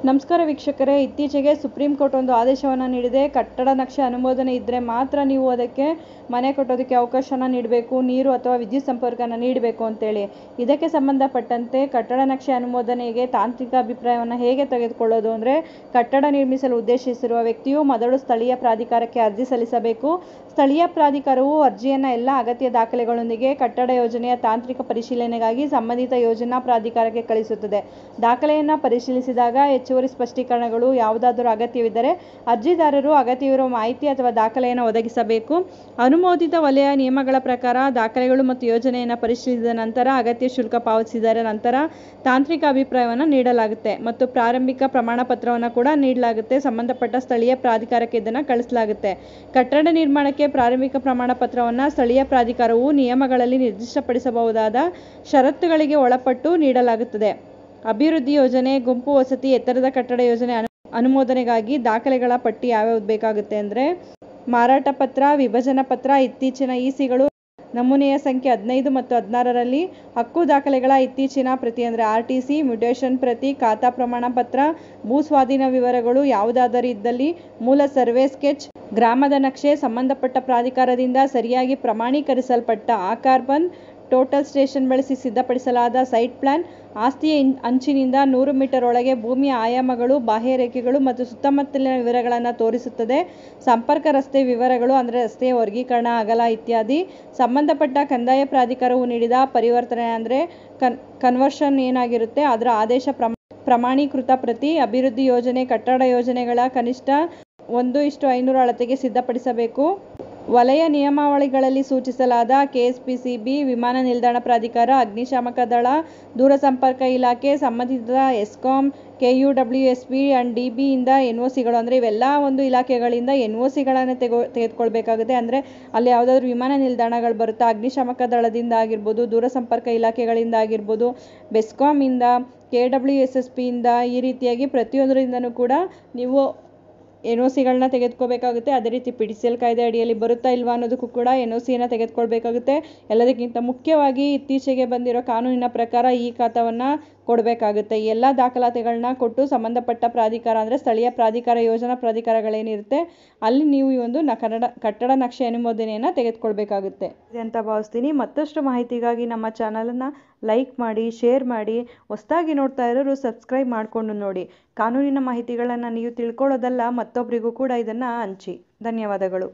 ನಮಸ್ಕಾರ ವೀಕ್ಷಕರೇ, ಇತ್ತೀಚೆಗೆ ಸುಪ್ರೀಂ ಕೋರ್ಟ್ ಒಂದು ಆದೇಶವನ್ನು ನೀಡಿದೆ. ಕಟ್ಟಡ ನಕ್ಷೆ ಅನುಮೋದನೆ ಇದ್ದರೆ ಮಾತ್ರ ನೀವು ಅದಕ್ಕೆ ಮನೆ ಕಟ್ಟೋದಕ್ಕೆ ಅವಕಾಶನ ನೀಡಬೇಕು, ನೀರು ಅಥವಾ ವಿದ್ಯುತ್ ಸಂಪರ್ಕನ ನೀಡಬೇಕು ಅಂತೇಳಿ. ಇದಕ್ಕೆ ಸಂಬಂಧಪಟ್ಟಂತೆ ಕಟ್ಟಡ ನಕ್ಷೆ ಅನುಮೋದನೆಗೆ ತಾಂತ್ರಿಕ ಅಭಿಪ್ರಾಯವನ್ನು ಹೇಗೆ ತೆಗೆದುಕೊಳ್ಳೋದು ಅಂದರೆ, ಕಟ್ಟಡ ನಿರ್ಮಿಸಲು ಉದ್ದೇಶಿಸಿರುವ ವ್ಯಕ್ತಿಯು ಮೊದಲು ಸ್ಥಳೀಯ ಪ್ರಾಧಿಕಾರಕ್ಕೆ ಅರ್ಜಿ ಸಲ್ಲಿಸಬೇಕು. ಸ್ಥಳೀಯ ಪ್ರಾಧಿಕಾರವು ಅರ್ಜಿಯನ್ನು ಎಲ್ಲ ಅಗತ್ಯ ದಾಖಲೆಗಳೊಂದಿಗೆ ಕಟ್ಟಡ ಯೋಜನೆಯ ತಾಂತ್ರಿಕ ಪರಿಶೀಲನೆಗಾಗಿ ಸಂಬಂಧಿತ ಯೋಜನಾ ಪ್ರಾಧಿಕಾರಕ್ಕೆ ಕಳಿಸುತ್ತದೆ. ದಾಖಲೆಯನ್ನು ಪರಿಶೀಲಿಸಿದಾಗ ಹೆಚ್ಚುವರಿ ಸ್ಪಷ್ಟೀಕರಣಗಳು ಯಾವುದಾದರೂ ಅಗತ್ಯವಿದ್ದರೆ ಅರ್ಜಿದಾರರು ಅಗತ್ಯವಿರುವ ಮಾಹಿತಿ ಅಥವಾ ದಾಖಲೆಯನ್ನು ಒದಗಿಸಬೇಕು. ಅನುಮೋದಿತ ವಲಯ ನಿಯಮಗಳ ಪ್ರಕಾರ ದಾಖಲೆಗಳು ಮತ್ತು ಯೋಜನೆಯನ್ನು ಪರಿಶೀಲಿಸಿದ ನಂತರ ಅಗತ್ಯ ಶುಲ್ಕ ಪಾವತಿಸಿದ ನಂತರ ತಾಂತ್ರಿಕ ಅಭಿಪ್ರಾಯವನ್ನು ನೀಡಲಾಗುತ್ತೆ ಮತ್ತು ಪ್ರಾರಂಭಿಕ ಪ್ರಮಾಣ ಪತ್ರವನ್ನು ಕೂಡ ನೀಡಲಾಗುತ್ತೆ. ಸಂಬಂಧಪಟ್ಟ ಸ್ಥಳೀಯ ಪ್ರಾಧಿಕಾರಕ್ಕೆ ಇದನ್ನು ಕಳಿಸಲಾಗುತ್ತೆ. ಕಟ್ಟಡ ನಿರ್ಮಾಣಕ್ಕೆ ಪ್ರಾರಂಭಿಕ ಪ್ರಮಾಣ ಪತ್ರವನ್ನು ಸ್ಥಳೀಯ ಪ್ರಾಧಿಕಾರವು ನಿಯಮಗಳಲ್ಲಿ ನಿರ್ದಿಷ್ಟಪಡಿಸಬಹುದಾದ ಷರತ್ತುಗಳಿಗೆ ಒಳಪಟ್ಟು ನೀಡಲಾಗುತ್ತದೆ. ಅಭಿವೃದ್ಧಿ ಯೋಜನೆ, ಗುಂಪು ವಸತಿ, ಎತ್ತರದ ಕಟ್ಟಡ ಯೋಜನೆ ಅನುಮೋದನೆಗಾಗಿ ದಾಖಲೆಗಳ ಪಟ್ಟಿ ಯಾವ್ಯಾವ್ದು ಬೇಕಾಗುತ್ತೆ ಅಂದರೆ, ಮಾರಾಟ ಪತ್ರ, ವಿಭಜನಾ ಪತ್ರ, ಇತ್ತೀಚಿನ ಇಸಿಗಳು, ನಮೂನೆಯ ಸಂಖ್ಯೆ 15 ಮತ್ತು 16ರಲ್ಲಿ ಹಕ್ಕು ದಾಖಲೆಗಳ ಇತ್ತೀಚಿನ ಪ್ರತಿ ಅಂದರೆ RTC, ಮ್ಯೂಟೇಷನ್ ಪ್ರತಿ, ಖಾತಾ ಪ್ರಮಾಣ ಪತ್ರ, ಭೂ ಸ್ವಾಧೀನ ವಿವರಗಳು ಯಾವುದಾದರೂ ಇದ್ದಲ್ಲಿ, ಮೂಲ ಸರ್ವೆ ಸ್ಕೆಚ್, ಗ್ರಾಮದ ನಕ್ಷೆ, ಸಂಬಂಧಪಟ್ಟ ಪ್ರಾಧಿಕಾರದಿಂದ ಸರಿಯಾಗಿ ಪ್ರಮಾಣೀಕರಿಸಲ್ಪಟ್ಟ ಆಕಾರ್ಬನ್ ಟೋಟಲ್ ಸ್ಟೇಷನ್ ಬಳಸಿ ಸಿದ್ಧಪಡಿಸಲಾದ ಸೈಟ್ ಪ್ಲಾನ್, ಆಸ್ತಿಯ ಅಂಚಿನಿಂದ 100 ಮೀಟರ್ ಒಳಗೆ ಭೂಮಿಯ ಆಯಾಮಗಳು, ಬಾಹ್ಯರೇಖೆಗಳು ಮತ್ತು ಸುತ್ತಮುತ್ತಲಿನ ವಿವರಗಳನ್ನು ತೋರಿಸುತ್ತದೆ. ಸಂಪರ್ಕ ರಸ್ತೆ ವಿವರಗಳು ಅಂದರೆ ರಸ್ತೆಯ ವರ್ಗೀಕರಣ, ಅಗಲ ಇತ್ಯಾದಿ. ಸಂಬಂಧಪಟ್ಟ ಕಂದಾಯ ಪ್ರಾಧಿಕಾರವು ನೀಡಿದ ಪರಿವರ್ತನೆ ಅಂದರೆ ಕನ್ವರ್ಷನ್ ಏನಾಗಿರುತ್ತೆ ಅದರ ಆದೇಶ ಪ್ರಮಾಣೀಕೃತ ಪ್ರತಿ. ಅಭಿವೃದ್ಧಿ ಯೋಜನೆ, ಕಟ್ಟಡ ಯೋಜನೆಗಳ ಕನಿಷ್ಠ 1:500 ಅಳತೆಗೆ ಸಿದ್ಧಪಡಿಸಬೇಕು. ವಲಯ ನಿಯಮಾವಳಿಗಳಲ್ಲಿ ಸೂಚಿಸಲಾದ KSPCB, ವಿಮಾನ ನಿಲ್ದಾಣ ಪ್ರಾಧಿಕಾರ, ಅಗ್ನಿಶಾಮಕ ದಳ, ದೂರಸಂಪರ್ಕ ಇಲಾಖೆ, ಸಂಬಂಧಿತ ESCOM, KUWSP ಅಂಡ್ DB ಇಂದ NOCಗಳು ಅಂದರೆ ಇವೆಲ್ಲ ಒಂದು ಇಲಾಖೆಗಳಿಂದ NOCಗಳನ್ನು ತೆಗೆದುಕೊಳ್ಬೇಕಾಗುತ್ತೆ. ಅಂದರೆ ಅಲ್ಲಿ ಯಾವುದಾದ್ರೂ ವಿಮಾನ ನಿಲ್ದಾಣಗಳು ಬರುತ್ತಾ, ಅಗ್ನಿಶಾಮಕ ದಳದಿಂದ ಆಗಿರ್ಬೋದು, ದೂರಸಂಪರ್ಕ ಇಲಾಖೆಗಳಿಂದ ಆಗಿರ್ಬೋದು, ಬೆಸ್ಕಾಂ ಇಂದ, KWSSP ಇಂದ, ಈ ರೀತಿಯಾಗಿ ಪ್ರತಿಯೊಂದರಿಂದನೂ ಕೂಡ ನೀವು NOCಗಳನ್ನ ತೆಗೆದುಕೋಬೇಕಾಗುತ್ತೆ. ಅದೇ ರೀತಿ PDCL ಕಾಯ್ದೆ ಅಡಿಯಲ್ಲಿ ಬರುತ್ತಾ ಇಲ್ವಾ ಅನ್ನೋದಕ್ಕೂ ಕೂಡ NOCಯನ್ನು ತೆಗೆದುಕೊಳ್ಬೇಕಾಗುತ್ತೆ. ಎಲ್ಲದಕ್ಕಿಂತ ಮುಖ್ಯವಾಗಿ ಇತ್ತೀಚೆಗೆ ಬಂದಿರೋ ಕಾನೂನಿನ ಪ್ರಕಾರ ಈ ಖಾತಾವನ್ನು ಕೊಡಬೇಕಾಗುತ್ತೆ. ಎಲ್ಲ ದಾಖಲಾತಿಗಳನ್ನ ಕೊಟ್ಟು ಸಂಬಂಧಪಟ್ಟ ಪ್ರಾಧಿಕಾರ ಅಂದರೆ ಸ್ಥಳೀಯ ಪ್ರಾಧಿಕಾರ, ಯೋಜನಾ ಪ್ರಾಧಿಕಾರಗಳೇನಿರುತ್ತೆ ಅಲ್ಲಿ ನೀವು ಈ ಒಂದು ಕಟ್ಟಡ ನಕ್ಷೆ ಅನುಮೋದನೆಯನ್ನು ತೆಗೆದುಕೊಳ್ಬೇಕಾಗುತ್ತೆ ಅಂತ ಭಾವಿಸ್ತೀನಿ. ಮತ್ತಷ್ಟು ಮಾಹಿತಿಗಾಗಿ ನಮ್ಮ ಚಾನಲನ್ನು ಲೈಕ್ ಮಾಡಿ, ಶೇರ್ ಮಾಡಿ, ಹೊಸದಾಗಿ ನೋಡ್ತಾ ಇರೋರು ಸಬ್ಸ್ಕ್ರೈಬ್ ಮಾಡಿಕೊಂಡು ನೋಡಿ. ಕಾನೂನಿನ ಮಾಹಿತಿಗಳನ್ನು ನೀವು ತಿಳ್ಕೊಳ್ಳೋದಲ್ಲ, ಮತ್ತೊಬ್ಬರಿಗೂ ಕೂಡ ಇದನ್ನು ಹಂಚಿ. ಧನ್ಯವಾದಗಳು.